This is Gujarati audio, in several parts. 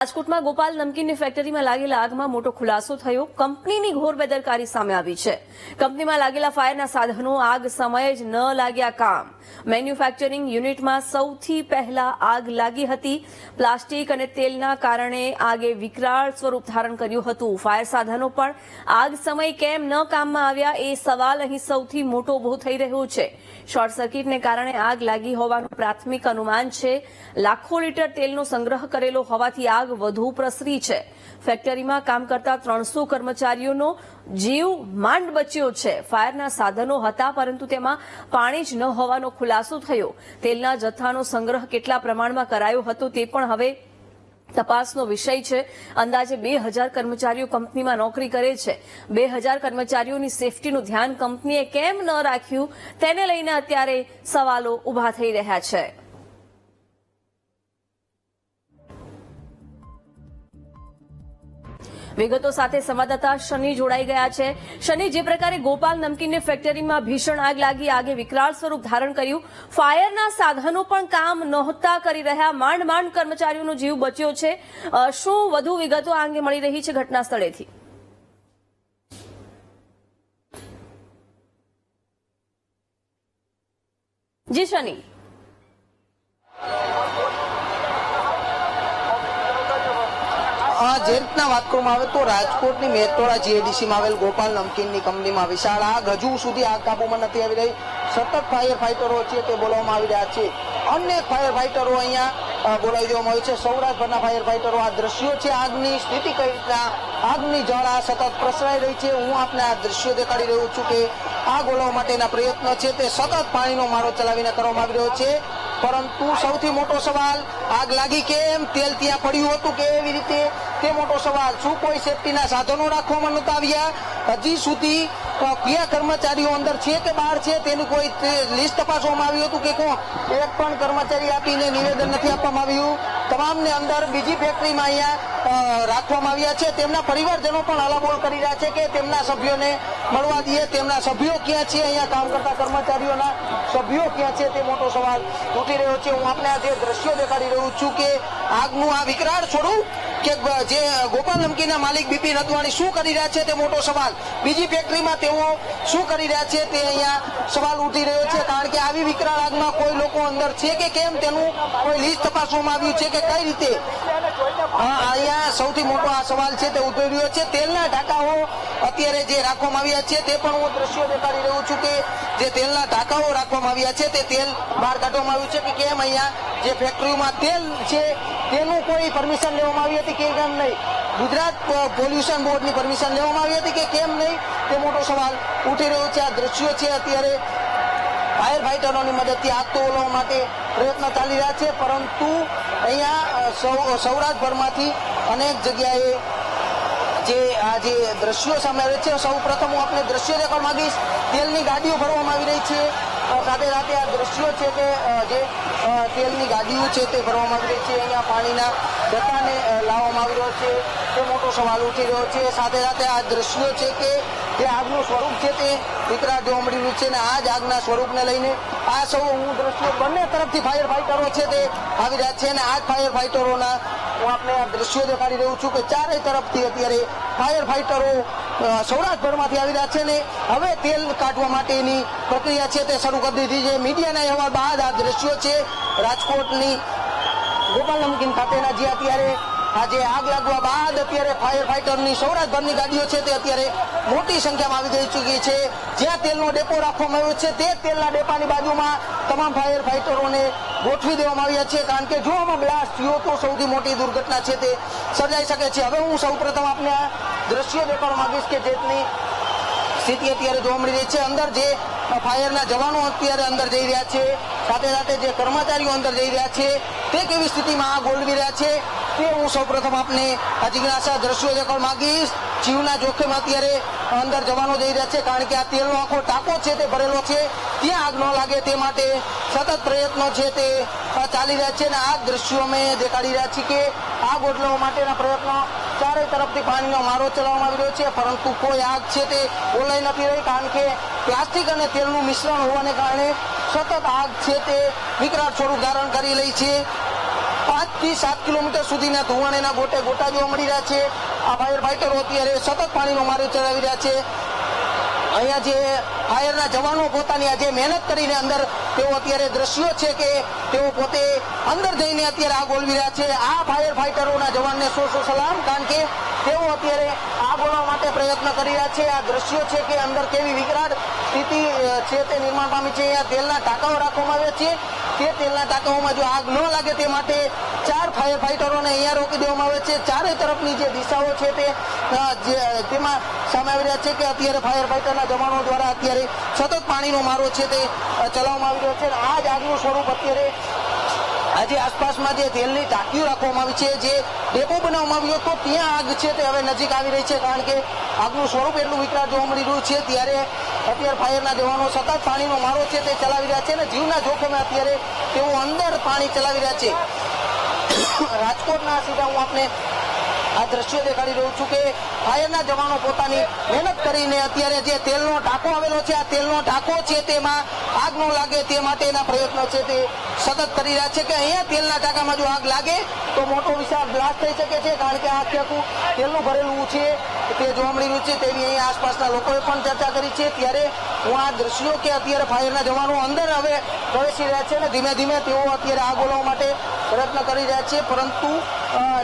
રાજકોટમાં ગોપાલ નમકીનની ફેક્ટરીમાં લાગેલા આગમાં મોટો ખુલાસો થયો. કંપનીની ઘોર બેદરકારી સામે આવી છે. કંપનીમાં લાગેલા ફાયરના સાધનો આગ સમયે જ ન લાગ્યા કામ. મેન્યુફેક્ચરિંગ યુનિટમાં સૌથી પહેલા આગ લાગી હતી. પ્લાસ્ટિક અને તેલના કારણે આગે વિકરાળ સ્વરૂપ ધારણ કર્યું હતું. ફાયર સાધનો પણ આગ સમયે કેમ ન કામમાં આવ્યા એ સવાલ અહીં સૌથી મોટો ઉભો થઈ રહ્યો છે. શોર્ટ સર્કિટને કારણે આગ લાગી હોવાનું પ્રાથમિક અનુમાન છે. લાખો લીટર તેલનો સંગ્રહ કરેલો હોવાથી આગ વધુ પ્રસરી છે. ફેક્ટરીમાં કામ કરતા 300 કર્મચારીઓનો જીવ માંડ બચ્યો છે. ફાયરના સાધનો હતા પરંતુ તેમાં પાણી જ ન હોવાનો ખુલાસો થયો. તેલના જથ્થાનો સંગ્રહ કેટલા પ્રમાણમાં કરાયો હતો તે પણ હવે તપાસનો વિષય છે. અંદાજે 2000 કર્મચારીઓ કંપનીમાં નોકરી કરે છે. 2000 કર્મચારીઓની સેફટીનું ધ્યાન કંપનીએ કેમ ન રાખ્યું તેને લઈને અત્યારે સવાલો ઉભા થઈ રહ્યા છે. વિગતો સાથે સંવાદદાતા શનિ જોડાઈ ગયા છે. શનિ, જે પ્રકારે ગોપાલ નમકીનની ફેક્ટરીમાં ભીષણ આગ લાગી, આગે વિકરાળ સ્વરૂપ ધારણ કર્યું. ફાયરના સાધનો પણ કામ નહોતા કરી રહ્યા. માંડ માંડ કર્મચારીઓનો જીવ બચ્યો છે. શું વધુ વિગતો આ અંગે મળી રહી છે ઘટના સ્થળેથી? જી શનિ. જે રીતના વાત કરવામાં આવે તો રાજકોટની મેત્રોડા જીઆઈડીસીમાં આવેલ ગોપાલ નમકીનની કંપનીમાં વિશાળ આગ, હજુ સુધી આગ કાબુમાં નથી આવી રહી. સતત ફાયર ફાઈટરો છે તે બોલાવવામાં આવી રહ્યા છે. અનેક ફાયર ફાઈટરો અહીંયા બોલાવી દેવામાં આવ્યું છે. સૌરાષ્ટ્રના ફાયર ફાઈટરો. આ દ્રશ્યો છે આગની સ્થિતિ કઈ રીતના, આગની જ્વાળા સતત પ્રસરાઈ રહી છે. હું આપને આ દ્રશ્યો દેખાડી રહ્યો છું કે આગ ઓલવવા માટેના પ્રયત્નો છે તે સતત પાણીનો મારો ચલાવીને કરવામાં આવી રહ્યો છે. પરંતુ સૌથી મોટો સવાલ, આગ લાગી કેમ, તેલ ત્યાં પડ્યું હતું કે એવી રીતે, તે મોટો સવાલ. શું કોઈ સેફટીના સાધનો રાખવામાં નહોતા આવ્યા? હજી સુધી કયા કર્મચારીઓ અંદર છે કે બહાર છે તેનું કોઈ લિસ્ટ તપાસવામાં આવ્યું હતું કે કોણ? એક પણ કર્મચારી આપીને નિવેદન નથી આપવામાં આવ્યું. તમામને અંદર બીજી ફેક્ટરીમાં અહીંયા રાખવામાં આવ્યા છે. તેમના પરિવારજનો પણ હલાબોલ કરી રહ્યા છે કે તેમના સભ્યોને મળવા દઈએ. તેમના સભ્યો ક્યાં છે? અહીંયા કામ કરતા કર્મચારીઓના સભ્યો ક્યાં છે તે મોટો સવાલ ઉઠી રહ્યો છે. હું આપને આ જે દ્રશ્યો દેખાડી રહ્યો છું કે આગનું આ વિકરાળ સ્વરૂપ, કે જે ગોપાલ નમકીના માલિક બિપિન અદવાણી શું કરી રહ્યા છે તે મોટો સવાલ. બીજી ફેક્ટરીમાં તેઓ શું કરી રહ્યા છે તે અહીંયા સવાલ ઉઠી રહ્યો છે. કારણ કે આવી વિકરાળ આગમાં કોઈ લોકો અંદર છે કે કેમ તેનું કોઈ લિસ્ટ તપાસવામાં આવ્યું છે કે કઈ રીતે? અહીંયા સૌથી મોટો આ સવાલ છે તે ઉઠી રહ્યો છે. તેલના ઢાંકાઓ અત્યારે જે રાખવામાં આવ્યા છે તે પણ હું દ્રશ્યો દેખાડી રહ્યો છું કે જે તેલના ઢાંકાઓ રાખવામાં આવ્યા છે તે તેલ બહાર કાઢવામાં આવ્યું છે કે કેમ? અહીંયા જે ફેક્ટરીમાં તેલ છે તેનું કોઈ પરમિશન લેવામાં આવી હતી કે કેમ નહીં? ગુજરાત પોલ્યુશન બોર્ડની પરમિશન લેવામાં આવી હતી કે કેમ નહીં? તે મોટો સવાલ ઉઠી રહ્યો છે. આ દ્રશ્યો છે અત્યારે ફાયર ફાઈટરોની મદદથી આગ તો ઓલવવા માટે પ્રયત્ન ચાલી રહ્યા છે. પરંતુ અહીંયા સૌરાષ્ટ્રભરમાંથી અનેક જગ્યાએ જે દ્રશ્યો સામે આવે છે. સૌ પ્રથમ હું આપણે દ્રશ્યો દેખાડવા માંગીશ. તેલની ગાડીઓ ભરવામાં આવી રહી છે. સાથે સાથે આ દ્રશ્યો છે કે જે તેલની ગાડીઓ છે તે ભરવામાં આવી રહી છે. અહીંયા પાણીના જથ્થાને લાવવામાં આવી રહ્યો છે તે મોટો સવાલ ઉઠી રહ્યો છે. સાથે સાથે આ દ્રશ્યો છે કે જે આગનું સ્વરૂપ છે તે વિકરાળ જોવા મળી રહ્યું છે. અને આ જ આગના સ્વરૂપને લઈને આ સૌ હું દ્રશ્યો બંને તરફથી ફાયર ફાઈટરો છે તે આવી રહ્યા છે. અને આ જ ફાયર ફાઈટરોના હું આપણે આ દ્રશ્યો દેખાડી રહ્યું છું કે ચારેય તરફથી અત્યારે ફાયર ફાઈટરો સૌરાષ્ટ્રભરમાંથી આવી રહ્યા છે. ને હવે તેલ કાઢવા માટેની પ્રક્રિયા છે તે શરૂ કરી દીધી છે. મીડિયાના અહેવાલ બાદ આ દ્રશ્યો છે રાજકોટની ગોપાલ નમકીન ખાતેના, જે અત્યારે આજે આગ લાગવા બાદ અત્યારે ફાયર ફાઈટરની સૌરાષ્ટ્રભરની ગાડીઓ છે તે અત્યારે મોટી સંખ્યામાં આવી ગઈ ચૂકી છે. જ્યાં તેલનો ડેપો રાખવામાં આવ્યો છે તે તેલના ડેપાની બાજુમાં તમામ ફાયર ફાઈટરોને ગોઠવી દેવામાં આવ્યા છે. કારણ કે જો આમાં બ્લાસ્ટ થયો તો સૌથી મોટી દુર્ઘટના છે તે સર્જાઈ શકે છે. હવે હું સૌપ્રથમ આપને આ દ્રશ્યો દેખાડવા માંગીશ કે જેટલી સ્થિતિ અત્યારે જોવા મળી રહી છે. અંદર જે ફાયરના જવાનો અત્યારે અંદર જઈ રહ્યા છે, સાથે સાથે જે કર્મચારીઓ અંદર જઈ રહ્યા છે તે કેવી સ્થિતિમાં આગ ઓલવી રહ્યા છે તે હું સૌપ્રથમ આપને આ જિજ્ઞાસા દ્રશ્યો દેખાડવા માંગીશ. જીવના જોખમ અત્યારે અંદર જવાનો જઈ રહ્યા છે. કારણ કે આ તેલનો આખો ટાંકો છે તે ભરેલો છે, ત્યાં આગ ન લાગે તે માટે સતત પ્રયત્નો છે તે ચાલી રહ્યા છે. અને આ દ્રશ્યો અમે દેખાડી રહ્યા છીએ કે આગ ઓલવવા માટેના પ્રયત્નો ચારે તરફથી પાણીનો મારો ચલાવવામાં આવી રહ્યો છે. પરંતુ કોઈ આગ છે તે ઓલાઈ નથી રહી. કારણ કે પ્લાસ્ટિક અને તેલનું મિશ્રણ હોવાને કારણે સતત આગ છે તે વિકરાળ સ્વરૂપ ધારણ કરી રહી છે. 5 થી 7 કિલોમીટર સુધીના ધુવાણાના ગોટે ગોટા જોવા મળી રહ્યા છે. આ ફાયર ફાઈટરો અત્યારે સતત પાણીનો મારો ચલાવી રહ્યા છે. અહીંયા જે ફાયરના જવાનો પોતાની આજે મહેનત કરીને અંદર તેઓ અત્યારે દ્રશ્યો છે કે તેઓ પોતે અંદર જઈને અત્યારે આગ ઓલવી રહ્યા છે. આ ફાયર ફાઈટરોના જવાનને સો સલામ, કારણ કે તેઓ અત્યારે આગ ઓલવવા માટે પ્રયત્ન કરી રહ્યા છે. આ દ્રશ્યો છે કે અંદર કેવી વિકરાળ સ્થિતિ છે તે નિર્માણ પામી છે. અહીંયા તેલના ટાંકાઓ રાખવામાં આવ્યા છે. તે તેલના ટાંકાઓમાં જો આગ ન લાગે તે માટે 4 ફાયર ફાઈટરોને અહીંયા રોકી દેવામાં આવે છે. ચારે તરફની જે દિશાઓ છે તે તેમાં સામે આવી રહ્યા છે કે અત્યારે ફાયર ફાઈટરના જવાનો દ્વારા અત્યારે સતત પાણીનો મારો છે તે ચલાવવામાં આવી રહ્યો છે. આ જ આગનું સ્વરૂપ અત્યારે આજે આસપાસમાં જે તેલની ટાંકીઓ રાખવામાં આવી છે, જે ડેપો બનાવવામાં આવ્યો હતો, ત્યાં આગ છે તે હવે નજીક આવી રહી છે, કારણ કે આગનું સ્વરૂપ એટલું વિકરાળ જોવા મળી રહ્યું છે. ત્યારે અત્યારે ફાયરના જવાનો સતત પાણીનો મારો છે તે ચલાવી રહ્યા છે અને જીવના જોખમે અત્યારે તેઓ અંદર પાણી ચલાવી રહ્યા છે. રાજકોટના સીધા હું આપને આ દ્રશ્યો દેખાડી રહ્યું છું કે ફાયરના જવાનો પોતાની મહેનત કરીને અત્યારે જે તેલનો ટાંકો આવેલો છે, આ તેલનો ટાંકો છે તેમાં આગ ન લાગે તે માટેના પ્રયત્નો છે તે સતત કરી રહ્યા છે કે અહીંયા તેલના ટાંકામાં જો આગ લાગે તો મોટો વિશાળ બ્લાસ્ટ થઈ શકે છે, કારણ કે આ આખું તેલનું ભરેલું છે તે જોવા મળી રહ્યું છે. તેવી અહીંયા આસપાસના લોકોએ પણ ચર્ચા કરી છે. ત્યારે હું આ દ્રશ્યો કે અત્યારે ફાયરના જવાનો અંદર હવે પ્રવેશી રહ્યા છે અને ધીમે ધીમે તેઓ અત્યારે આગ ઓલવવા માટે પ્રયત્ન કરી રહ્યા છે, પરંતુ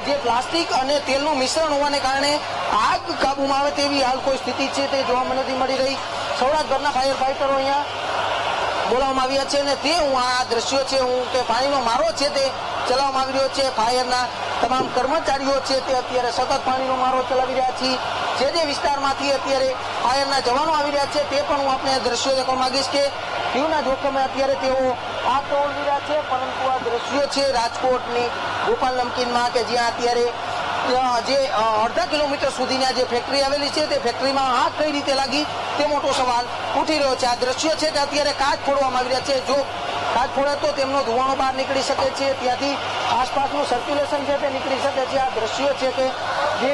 જે પ્લાસ્ટિક અને તેલનું મિશ્રણ હોવાને કારણે આગ કાબૂમાં આવે તેવી હાલ કોઈ સ્થિતિ છે તે જોવા નથી મળી રહી. સૌરાષ્ટ્રના ફાયર ફાઈટરો અહીંયા બોલાવવામાં આવ્યા છે અને તે હું આ દ્રશ્યો છે હું કે પાણીનો મારો છે તે ચલાવવામાં આવી રહ્યો છે. ફાયરના તમામ કર્મચારીઓ છે તે અત્યારે સતત પાણીનો મારો ચલાવી રહ્યા છે. જે વિસ્તારમાંથી અત્યારે ફાયરના જવાનો આવી રહ્યા છે તે પણ હું આપને દ્રશ્યો દેખાવા માંગીશ કે જીવના જોખમે અત્યારે તેઓ આગ ઓલવી રહ્યા છે. પરંતુ આ દ્રશ્યો છે રાજકોટની ગોપાલ નમકીનમાં કે જ્યાં અત્યારે જે અડધા કિલોમીટર સુધીના જે ફેક્ટરી આવેલી છે તે ફેક્ટરીમાં આગ કઈ રીતે લાગી તે મોટો સવાલ ઉઠી રહ્યો છે. આ દ્રશ્યો છે કે અત્યારે કાચ ફોડવામાં આવી રહ્યા છે. જો કાચ ફોડે તો તેમનો ધુવાણો બહાર નીકળી શકે છે, ત્યાંથી આસપાસનું સર્ક્યુલેશન છે તે નીકળી શકે છે. આ દ્રશ્યો છે કે જે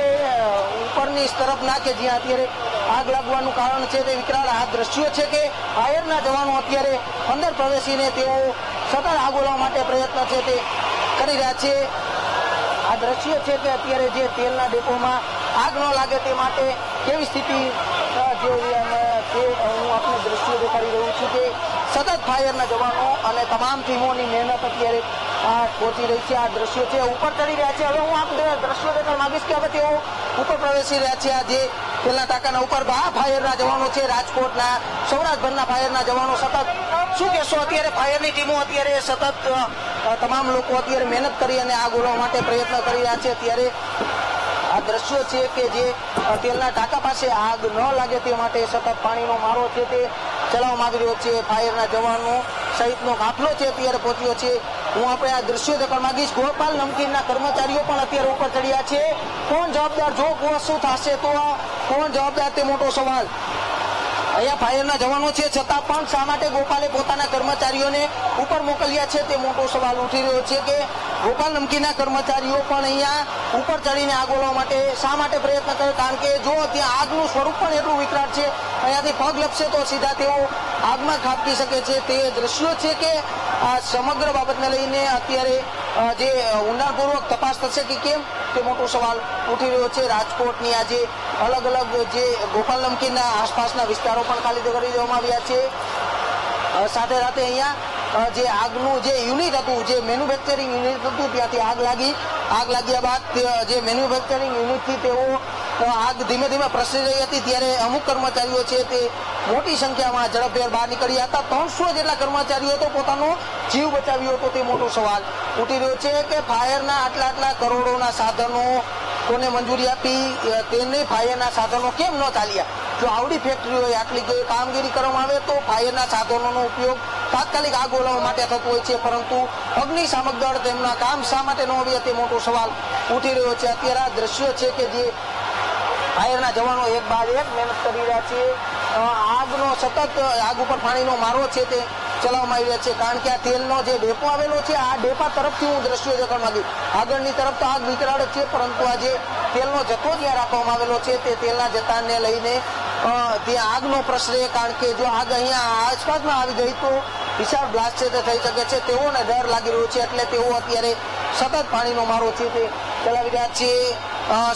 ઉપરની તરફ ના કે જ્યાં અત્યારે આગ લાગવાનું કારણ છે તે વિકરાળ આ દ્રશ્યો છે કે ફાયરના જવાનો અત્યારે અંદર પ્રવેશીને તેઓ સતત આગ ઓલવવા માટે પ્રયત્ન છે તે કરી રહ્યા છે. આ દ્રશ્ય છે કે અત્યારે જે તેલના ડેપોમાં આગ ન લાગે તે માટે કેવી સ્થિતિ જે હું આપને દ્રશ્યો દેખાડી રહ્યું છું કે સતત ફાયરના જવાનો અને તમામ ટીમોની મહેનત અત્યારે પહોંચી રહી છે. આ દ્રશ્યો છે ઉપર ચડી રહ્યા છે. હવે હું આપ દ્રશ્યો દેખાડવા માંગીશ કે હવે તેઓ ઉપર પ્રવેશી રહ્યા છે. આ જે તેલના ટાંકાના ઉપર આ ફાયરના જવાનો છે, રાજકોટના સૌરાષ્ટ્રભરના ફાયરના જવાનો સતત શું કહેશો, અત્યારે ફાયરની ટીમો અત્યારે સતત તમામ લોકો અત્યારે મહેનત કરી અને આગ ઓલવવા માટે પ્રયત્ન કરી રહ્યા છે. ત્યારે આ દ્રશ્યો છે કે જે તેલના ટાંકા પાસે આગ ન લાગે તે માટે સતત પાણીનો મારો છે તે ચલાવવામાં આવી રહ્યો છે. ફાયરના જવાનો સહિતનો કાફલો છે અત્યારે પહોંચ્યો છે. હું આપણે આ દ્રશ્યો દેખાડવા માંગીશ. ગોપાલ નમકીનના કર્મચારીઓ પણ અત્યારે ઉપર ચડ્યા છે. કોણ જવાબદાર, જો શું થશે તો કોણ જવાબદાર તે મોટો સવાલ. અહીંયા ફાયરના જવાનો છે છતાં પણ શા માટે ગોપાલે પોતાના કર્મચારીઓને ઉપર મોકલ્યા છે તે મોટો સવાલ ઉઠી રહ્યો છે કે ગોપાલ નમકીનના કર્મચારીઓ પણ અહીંયા ઉપર ચડીને આગ ઓલવવા માટે શા માટે પ્રયત્ન કરે, કારણ કે જો ત્યાં આગનું સ્વરૂપ પણ એટલું વિકરાળ છે, અહીંયાથી પગ લપસે તો સીધા તેઓ આગમાં ખાબકી શકે છે. તે દ્રશ્યો છે કે આ સમગ્ર બાબતને લઈને અત્યારે જે ઊંડાણપૂર્વક તપાસ થશે કે કેમ તે મોટો સવાલ ઉઠી રહ્યો છે. રાજકોટની આજે અલગ અલગ જે ગોપાલ નમકીનના આસપાસના વિસ્તારો પણ ખાલી કરી દેવામાં આવ્યા છે. સાથે સાથે અહીંયા જે આગનું જે યુનિટ હતું, જે મેન્યુફેક્ચરિંગ યુનિટ હતું, ત્યાંથી આગ લાગ્યા બાદ જે મેન્યુફેક્ચરિંગ યુનિટથી તેઓ આગ ધીમે ધીમે પ્રસરી રહી હતી. ત્યારે અમુક કર્મચારીઓ છે તે મોટી સંખ્યામાં ઝડપભેર બહાર નીકળ્યા હતા. 300 જેટલા કર્મચારીઓ તો પોતાનો જીવ બચાવ્યો હતો તે મોટો સવાલ ઉઠી રહ્યો છે કે ફાયરના આટલા કરોડોના સાધનો કોને મંજૂરી આપી, તેને ફાયરના સાધનો કેમ ન ચાલ્યા. જો આવડી ફેક્ટરીઓએ આટલી કામગીરી કરવામાં આવે તો ફાયરના સાધનોનો ઉપયોગ તાત્કાલિક આગ ઓલવવા માટે થતો હોય છે, પરંતુ અગ્નિશામક દળ તેમના કામ શા માટે ન આવ્યા તે મોટો સવાલ ઉઠી રહ્યો છે. અત્યારે આ દ્રશ્યો છે કે જે ફાયરના જવાનો એક બાદ એક મહેનત કરી રહ્યા છે. આગનો સતત આગ ઉપર પાણીનો મારો છે તે ચલાવવામાં આવી રહ્યા છે, કારણ કે આ તેલનો જે ડેપો આવેલો છે આ ડેપા તરફથી હું દ્રશ્યો દેખાડવા માંગુ. આગળની તરફ તો આગ વિકરાળ છે, પરંતુ આ જે તેલનો જથ્થો જ્યાં રાખવામાં આવેલો છે તે તેલના જથ્થાને લઈને ત્યાં આગ ન પ્રસરે, કારણ કે જો આગ અહીંયા આસપાસમાં આવી ગઈ તો વિશાળ બ્લાસ્ટ છે તે થઈ શકે છે તેઓને ડર લાગી રહ્યો છે, એટલે તેઓ અત્યારે સતત પાણીનો મારો છે તે ચલાવી રહ્યા છે.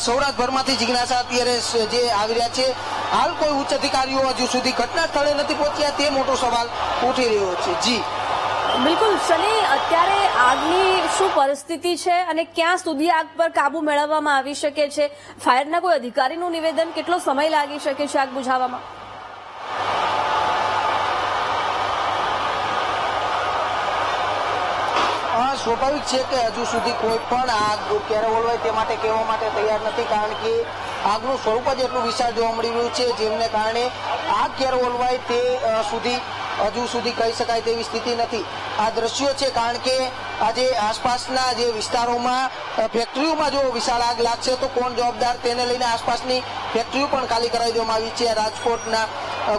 સૌરાષ્ટ્રભરમાંથી જિજ્ઞાસા અત્યારે જે આવી રહ્યા છે. હાલ કોઈ ઉચ્ચ અધિકારીઓ હજુ સુધી ઘટના સ્થળે નથી પહોંચ્યા, તે મોટો સવાલ ઉઠી રહ્યો છે. જી બિલકુલ શનિ, અત્યારે આગની શું પરિસ્થિતિ છે અને ક્યાં સુધી આગ પર કાબુ મેળવવામાં આવી શકે છે? ફાયરના કોઈ અધિકારીનું નિવેદન, કેટલો સમય લાગી શકે છે આગ બુઝાવવામાં? સ્વાભાવિક છે કે હજુ સુધી કોઈ પણ આગ ક્યારે ઓલવાય તે માટે કહેવા માટે તૈયાર નથી, કારણ કે આગનું સ્વરૂપ જ એટલું વિશાળ જોવા મળી રહ્યું છે, જેમને કારણે આગ ક્યારે ઓલવાય તે હજુ સુધી કહી શકાય તેવી સ્થિતિ નથી. આ દ્રશ્યો છે, કારણ કે આજે આસપાસના જે વિસ્તારોમાં ફેક્ટરીઓમાં જો વિશાળ આગ લાગશે તો કોણ જવાબદાર, તેને લઈને આસપાસની ફેક્ટરીઓ પણ ખાલી કરાવી દેવામાં આવી છે. રાજકોટના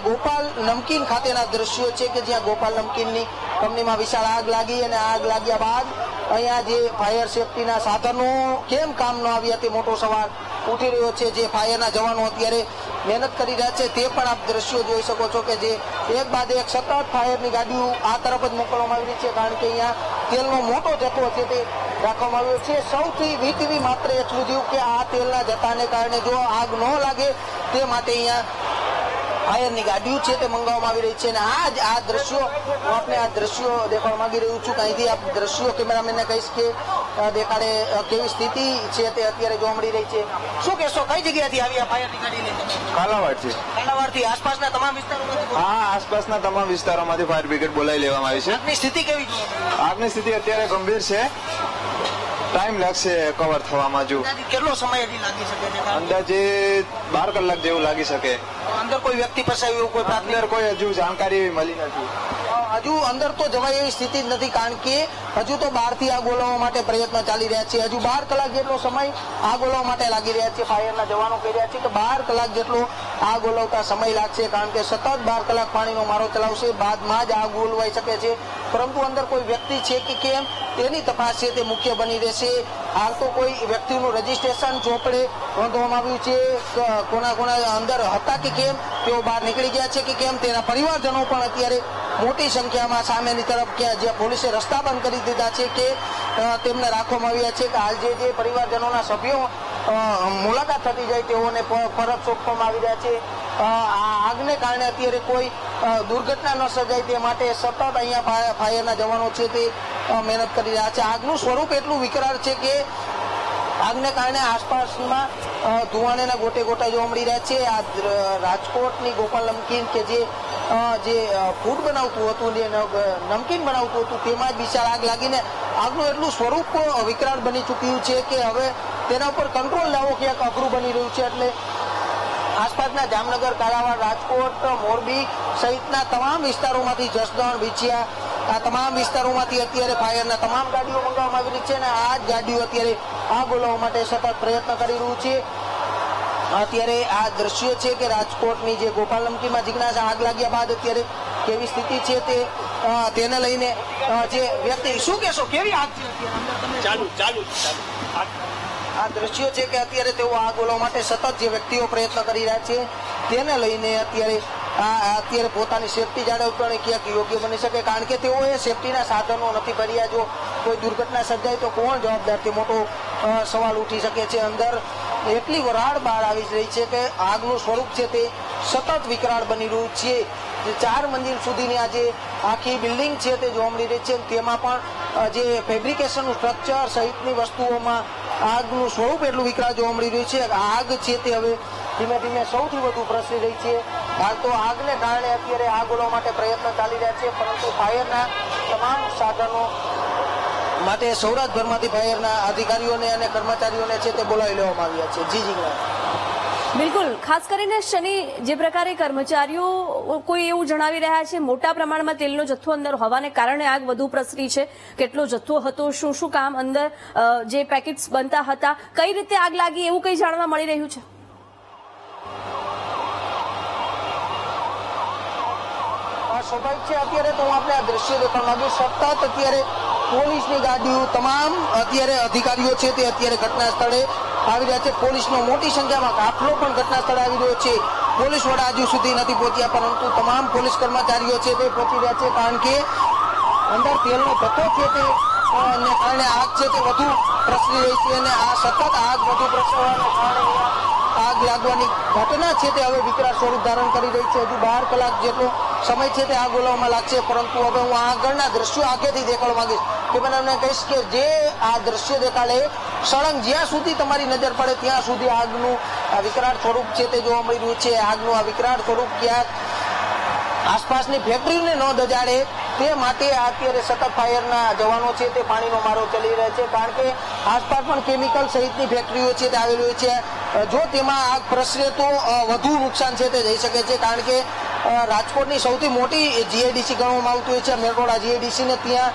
ગોપાલ નમકીન ખાતેના દ્રશ્યો છે કે જ્યાં ગોપાલ નમકીનની કંપનીમાં વિશાળ આગ લાગી અને આગ લાગ્યા બાદ અહીંયા જે ફાયર સેફટીના સાધનો કેમ કામ ન આવ્યા તે મોટો સવાલ ઉઠી રહ્યો છે. જે ફાયરના જવાનો અત્યારે મહેનત કરી રહ્યા છે તે પણ આપ દ્રશ્યો જોઈ શકો છો કે જે એક બાદ એક સતત ફાયરની ગાડીઓ આ તરફ જ મોકલવામાં આવી રહી છે, કારણ કે અહીંયા તેલનો મોટો જથ્થો છે તે રાખવામાં આવ્યો છે. સૌથી વીતવી માત્ર એટલું થયું કે આ તેલના જથ્થાને કારણે જો આગ ન લાગે તે માટે અહીંયા ફાયરની ગાડીઓ છે તે મંગાવવામાં આવી રહી છે. અને આ દ્રશ્યો હું આપને આ દ્રશ્યો દેખાડવા માંગી રહ્યું છું. અહીંથી આ દ્રશ્યો કેમેરામેનને કહીશ કે દેખાડે કેવી સ્થિતિ છે તે અત્યારે જોવા મળી રહી છે. શું કહેશો, કઈ જગ્યાથી આવી આ ફાયરની ગાડી લઈને? કાલાવાડ છે. કાલાવાડથી. આસપાસના તમામ વિસ્તારોમાંથી? હા, આસપાસના તમામ વિસ્તારોમાંથી ફાયર બ્રિગેડ બોલાવી લેવામાં આવી છે. આગની સ્થિતિ કેવી જોવા મળી? આગની સ્થિતિ અત્યારે ગંભીર છે, ટાઈમ લાગશે કવર થવામાં. હજુ કેટલો સમય હજી લાગી શકે છે? અંદાજે 12 કલાક જેવું લાગી શકે. અંદર કોઈ વ્યક્તિ ફસાયું એવું કોઈ અંદર કોઈ હજુ જાણકારી એવી મળી નથી. હજુ અંદર તો જવાય એવી સ્થિતિ જ નથી, કારણ કે હજુ તો બહારથી આગ ઓલવવા માટે પ્રયત્ન ચાલી રહ્યા છે. હજુ 12 કલાક જેટલો સમય આગ ઓલવવા માટે લાગી રહ્યા છે. ફાયરના જવાનો કહી રહ્યા છે કે 12 કલાક જેટલો આગ ઓલવતા સમય લાગશે, કારણ કે સતત 12 કલાક પાણીનો મારો ચલાવશે, બાદમાં જ આગ ઓલવાઈ શકે છે. પરંતુ અંદર કોઈ વ્યક્તિ છે કે કેમ તેની તપાસ છે તે મુખ્ય બની રહેશે. હાલ તો કોઈ વ્યક્તિનું રજીસ્ટ્રેશન ચોપડે નોંધવામાં આવ્યું છે. કોના અંદર હતા કે કેમ, તેઓ બહાર નીકળી ગયા છે કે કેમ, તેના પરિવારજનો પણ અત્યારે મોટી સંખ્યામાં સામેની તરફ જ્યાં પોલીસે રસ્તા બંધ કરી દીધા છે કે તેમને રાખવામાં આવ્યા છે કે હાલ જે પરિવારજનોના સભ્યો મુલાકાત થતી જાય તેઓને પરત સોંપવામાં આવી રહ્યા છે. આગને કારણે અત્યારે કોઈ દુર્ઘટના ન સર્જાય તે માટે સતત અહીંયા ફાયરના જવાનો છે તે મહેનત કરી રહ્યા છે. આગનું સ્વરૂપ એટલું વિકરાળ છે કે આગને કારણે આસપાસમાં ધુવાણાના ગોટે ગોટા જોવા મળી રહ્યા છે. આ રાજકોટની ગોપાલ નમકીન કે જે ફૂડ બનાવતું હતું, જે નમકીન બનાવતું હતું, તેમાં જ વિશાળ આગ લાગીને આગનું એટલું સ્વરૂપ વિકરાળ બની ચૂક્યું છે કે હવે તેના ઉપર કંટ્રોલ લાવવો ક્યાંક અઘરું બની રહ્યું છે. એટલે આસપાસના જામનગર, કાલાવાડ, રાજકોટ, મોરબી સહિતના તમામ વિસ્તારોમાંથી, જસદણ, વિછિયા, આ તમામ વિસ્તારોમાંથી અત્યારે ફાયરના તમામ ગાડીઓ મંગાવવામાં આવી રહી છે અને આ જ ગાડીઓ અત્યારે આગ ઓલવવા માટે સતત પ્રયત્ન કરી રહ્યું છે. અત્યારે આ દ્રશ્યો છે કે રાજકોટની જે ગોપાલ નમકીનમાં જિજ્ઞાસા આગ લાગ્યા બાદ અત્યારે કેવી સ્થિતિ છે તેને લઈને જે વ્યક્તિ, શું કહેશો, કેવી આગ છે? આ દ્રશ્યો છે કે અત્યારે તેઓ આગ ઓલવવા માટે સતત જે વ્યક્તિઓ પ્રયત્ન કરી રહ્યા છે તેને લઈને અત્યારે પોતાની સેફટી જાળવણી ક્યાંક યોગ્ય બની શકે, કારણ કે તેઓએ સેફટીના સાધનો નથી ભર્યા. જો કોઈ દુર્ઘટના સર્જાય તો કોણ જવાબદાર, તે મોટો સવાલ ઉઠી શકે છે. અંદર એટલી વરાળ બહાર આવી રહી છે કે આગનું સ્વરૂપ છે તે સતત વિકરાળ બની રહ્યું છે. 4 મંજિલ સુધીની આ જે આખી બિલ્ડિંગ છે તે જોવા મળી રહી છે. તેમાં પણ જે ફેબ્રિકેશનનું સ્ટ્રક્ચર સહિતની વસ્તુઓમાં આગનું સ્વરૂપ એટલું વિકરાળ જોવા મળી રહ્યું છે. આગ છે તે હવે ધીમે ધીમે સૌથી વધુ પ્રસરી રહી છે. હાલ તો આગને કારણે અત્યારે આગ ઓલવવા માટે પ્રયત્ન ચાલી રહ્યા છે, પરંતુ ફાયરના તમામ સાધનો માટે સૌરાષ્ટ્રભરમાંથી ફાયરના અધિકારીઓને અને કર્મચારીઓને છે તે બોલાવી લેવામાં આવ્યા છે. જી બિલકુલ, ખાસ કરીને શનિ, જે પ્રકારે કર્મચારીઓ કોઈ એવું જણાવી રહ્યા છે મોટા પ્રમાણમાં તેલનો જથ્થો અંદર હોવાને કારણે આગ વધુ પ્રસરી છે. કેટલો જથ્થો હતો, શું કામ અંદર જે પેકેટ્સ બનતા હતા, કઈ રીતે આગ લાગી, એવું કંઈ જાણવા મળી રહ્યું છે? સ્વાભાવિક છે. અત્યારે તો હું આપણે આ દ્રશ્ય દેખાડવા માંગુ. સતત અત્યારે પોલીસની ગાડીઓ, તમામ અત્યારે અધિકારીઓ છે તે અત્યારે ઘટના સ્થળે આવી રહ્યા છે. પોલીસનો મોટી સંખ્યામાં કાફલો પણ ઘટના સ્થળે આવી રહ્યો છે. પોલીસ વડા હજુ સુધી નથી પહોંચ્યા, પરંતુ તમામ પોલીસ કર્મચારીઓ છે તે પહોંચી રહ્યા છે, કારણ કે અંદર તેલનો જથ્થો છે તે ને કારણે આગ છે તે વધુ પ્રસરી રહી છે અને આ સતત આગ વધુ પ્રસરવાને કારણે આગ લાગવાની ઘટના છે તે હવે વિકરાળ સ્વરૂપ ધારણ કરી રહી છે. હજુ 12 કલાક જેટલો સમય છે તે આગ ઓલવવામાં લાગશે, પરંતુ હવે હું આગળના દ્રશ્યો આગળથી દેખાડવા માંગીશ કે મને કહીશ કે જે આ દ્રશ્ય દેખાડે સળંગ જ્યાં સુધી તમારી નજર પડે ત્યાં સુધી આગનું આ વિકરાળ સ્વરૂપ છે તે જોવા મળી રહ્યું છે. આગનું આ વિકરાળ સ્વરૂપ ક્યાંક આસપાસની ફેક્ટરીને ન દજાડે તે માટે અત્યારે સતત ફાયરના જવાનો છે તે પાણીનો મારો ચલી રહ્યા છે, કારણ કે આસપાસ પણ કેમિકલ સહિતની ફેક્ટરીઓ છે તે આવેલી હોય છે. જો તેમાં આગ પ્રસરે તો વધુ નુકસાન છે તે જઈ શકે છે, કારણ કે રાજકોટની સૌથી મોટી જીઆઈડીસી ગણવામાં આવતું હોય છે મેરડોડા જીઆઈડીસી ને ત્યાં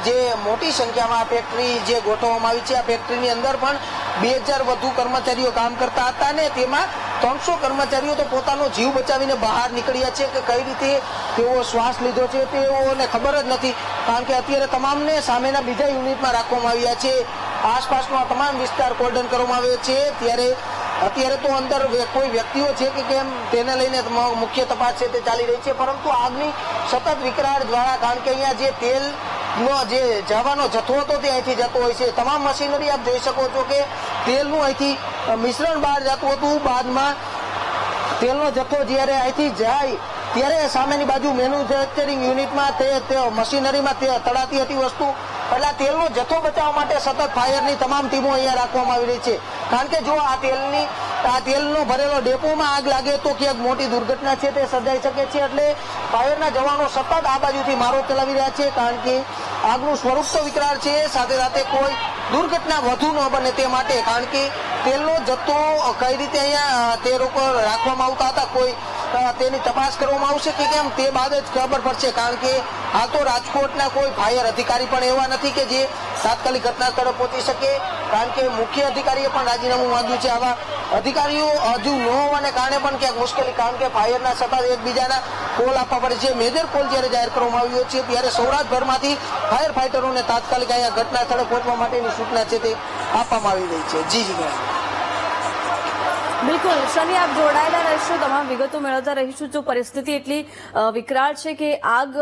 જે મોટી સંખ્યામાં ફેક્ટરી જે ગોઠવવામાં આવી છે. આ ફેક્ટરીની અંદર પણ 2000 વધુ કર્મચારીઓ કામ કરતા હતા ને તેમાં 300 કર્મચારીઓ તો પોતાનો જીવ બચાવીને બહાર નીકળ્યા છે. કે કઈ રીતે તેઓ શ્વાસ લીધો છે તેઓને ખબર જ નથી, કારણ કે અત્યારે તમામને સામેના બીજા યુનિટમાં રાખવામાં આવ્યા છે. આસપાસનો આ તમામ વિસ્તાર કોર્ડન કરવામાં આવ્યો છે. અત્યારે તો અંદર કોઈ વ્યક્તિઓ છે કે કેમ તેને લઈને મુખ્ય તપાસ છે તે ચાલી રહી છે, પરંતુ આગની સતત વિકરાળ જ્વાળા, કારણ કે અહીંયા જે તેલનો જે જવાનો જથ્થો હતો તે અહીંથી જતો હોય છે. તમામ મશીનરી આપ જોઈ શકો છો કે તેલનું અહીંથી મિશ્રણ બહાર જતું હતું, બાદમાં તેલનો જથ્થો જ્યારે અહીંથી જાય ત્યારે સામેની બાજુ મેન્યુફેક્ચરિંગ યુનિટમાં તે મશીનરીમાં તે તળાતી હતી વસ્તુ. એટલે તેલનો જથ્થો બચાવવા માટે સતત ફાયરની તમામ ટીમો અહીંયા રાખવામાં આવી રહી છે, કારણ કે જો આ તેલનો ભરેલો ડેપોમાં આગ લાગે તો ક્યાંક મોટી દુર્ઘટના છે તે સર્જાઈ શકે છે. એટલે ફાયરના જવાનો સતત આ બાજુથી મારો ચલાવી રહ્યા છે, કારણ કે આગનું સ્વરૂપ તો વિકરાળ છે, સાથે સાથે કોઈ દુર્ઘટના વધુ ન બને તે માટે. કારણ કે તેલનો જથ્થો કઈ રીતે અહીંયા તે લોકો રાખવામાં આવતા હતા, કોઈ તેની તપાસ કરવામાં આવશે કે કેમ તે બાદ જ ખબર પડશે, કારણ કે હાલ તો રાજકોટના કોઈ ફાયર અધિકારી પણ એવા નથી કે જે તાત્કાલિક ઘટના સ્થળે પહોંચી શકે, કારણ કે મુખ્ય અધિકારીએ પણ રાજીનામું માંગ્યું છે. આવા અધિકારીઓ હજુ ન હોવાને કારણે પણ ક્યાંક મુશ્કેલી, કારણ કે ફાયરના સતત એકબીજાના કોલ આપવા પડે છે. મેજર કોલ જ્યારે જાહેર કરવામાં આવ્યો છે ત્યારે સૌરાષ્ટ્રભરમાંથી ફાયર ફાઈટરોને તાત્કાલિક અહીંયા ઘટના સ્થળે પહોંચવા માટેની સૂચના છે તે આપવામાં આવી રહી છે. જી બિલકુલ શનિ, આપ જોડાયેલા રહેશો, તમામ વિગતો મેળવતા રહીશું. જો પરિસ્થિતિ એટલી વિકરાળ છે કે આગ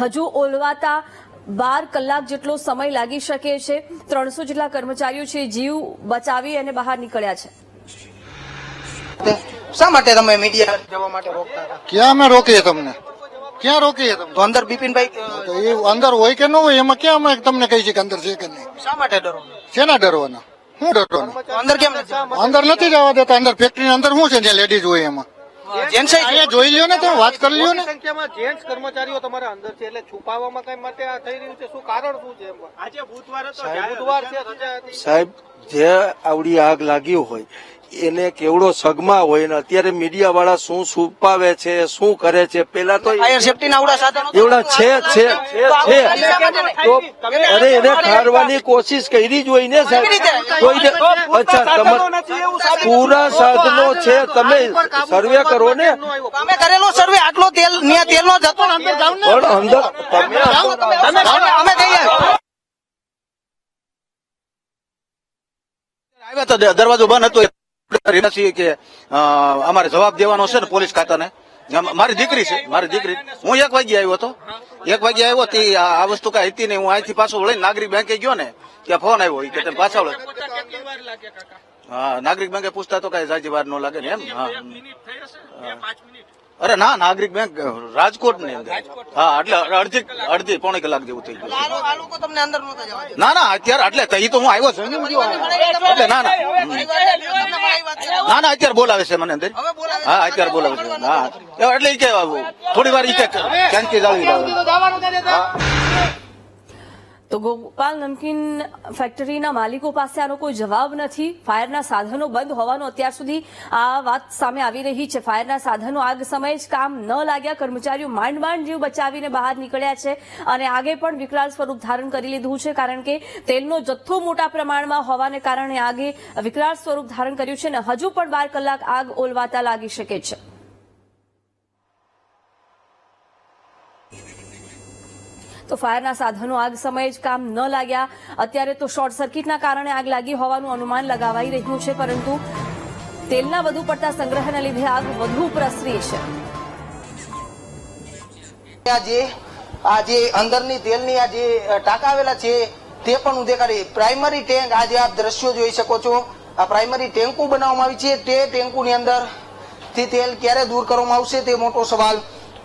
હજુ ઓલવાતા 12 કલાક જેટલો સમય લાગી શકે છે. 300 જેટલા કર્મચારીઓ છે જીવ બચાવી અને બહાર નીકળ્યા છે. શા માટે તમે મીડિયા જવા માટે રોકતા હતા? ક્યાં અમે રોકીએ તમને? ક્યાં રોકીએ તમને? તો અંદર બિપિનભાઈ તો એ અંદર હોય કે ન હોય એમાં ક્યાં અમે તમને કહી છે કે અંદર છે કે નહીં? શા માટે ડરો? શેના ડરવાના? શું ડરવાનું? અંદર કેમ નથી? અંદર નથી જવા દેતા. અંદર ફેક્ટરી અંદર શું છે જ્યાં લેડીઝ હોય એમાં? જેન્ટ્સ અહીંયા જોઈ લ્યો ને, તમે વાત કરી લ્યો ને. સંખ્યામાં જેન્ટ્સ કર્મચારીઓ તમારા અંદર છે, એટલે છુપાવવામાં કઈ માટે આ થઈ રહ્યું છે? શું કારણ શું છે? આજે બુધવાર હતો, બુધવાર છે, રજા હતી. સાહેબ, જે આવડી આગ લાગી હોય એને કેવડો સગમાં હોય ને અત્યારે મીડિયા વાળા શું છુપાવે છે, શું કરે છે? પેલા તો ફાયર સેફ્ટીના આવડા સાધનો એવડા છે તો અરે એને ખારવાની કોશિશ કરી જ હોય ને સાહેબ. કોઈને અચ્છા પૂરા સાધનો છે, તમે સર્વે કરો ને. અમે કરેલો સર્વે, આટલો તેલનો જથ્થો અંદર જાવ ને. પણ અંદર તમે અમે જઈએ. આવ્યા તો દરવાજો બંધ હતો કે અમારે જવાબ દેવાનો છે ને પોલીસ ખાતાને. મારી દીકરી છે, હું 1 વાગે આવ્યો હતો. 1 વાગે આવ્યો તે આ વસ્તુ કઈ હતી નહીં. હું અહીંથી પાછો લઈને નાગરિક બેંકે ગયો ને ત્યાં ફોન આવ્યો કે તમે પાછા વળો. હા, નાગરિક બેંકે પૂછતા તો કઈ જાજી વાર ન લાગે ને એમ. હા, અરે ના, નાગરિક બેંક રાજકોટ ની અંદર. હા, એટલે અડધી પોણી કલાક જેવું થઈ ગયું. ના અત્યારે એટલે એ તો હું આવ્યો છું એટલે ના અત્યારે બોલાવે છે મને અંદર. હા, અત્યારે બોલાવે છે. હા, એટલે કે થોડી વાર ક્યાંથી જાવી. તો ગોપાલ નમકીન ફેક્ટરીના માલિકો પાસે આનો કોઈ જવાબ નથી. ફાયરના સાધનો બંધ હોવાનો અત્યાર સુધી આ વાત સામે આવી રહી છે. ફાયરના સાધનો આગ સમયે જ કામ ન લાગ્યા, કર્મચારીઓ માંડ જીવ બચાવીને બહાર નીકળ્યા છે અને આગે પણ વિકરાળ સ્વરૂપ ધારણ કરી લીધું છે, કારણ કે તેલનો જથ્થો મોટા પ્રમાણમાં હોવાને કારણે આગે વિકરાળ સ્વરૂપ ધારણ કર્યું છે અને હજુ પણ 12 કલાક આગ ઓલવાતા લાગી શકે છે. તો ફાયરના સાધનો આગ સમયે જ કામ ન લાગ્યા. અત્યારે તો શોર્ટ સર્કિટના કારણે આગ લાગી હોવાનું અનુમાન લગાવાઈ રહ્યું છે, પરંતુ તેલના વધુ પડતા સંગ્રહના લીધે આગ વધુ પ્રસરી છે. જે આ જે અંદરની તેલની આ જે ટાંકા આવેલા છે તે પણ હું દેખાડી. પ્રાઇમરી ટેન્ક આજે આપ દ્રશ્યો જોઈ શકો છો. આ પ્રાઇમરી ટેન્કો બનાવવામાં આવી છે. તે ટેન્કોની અંદર થી તેલ ક્યારે દૂર કરવામાં આવશે તે મોટો સવાલ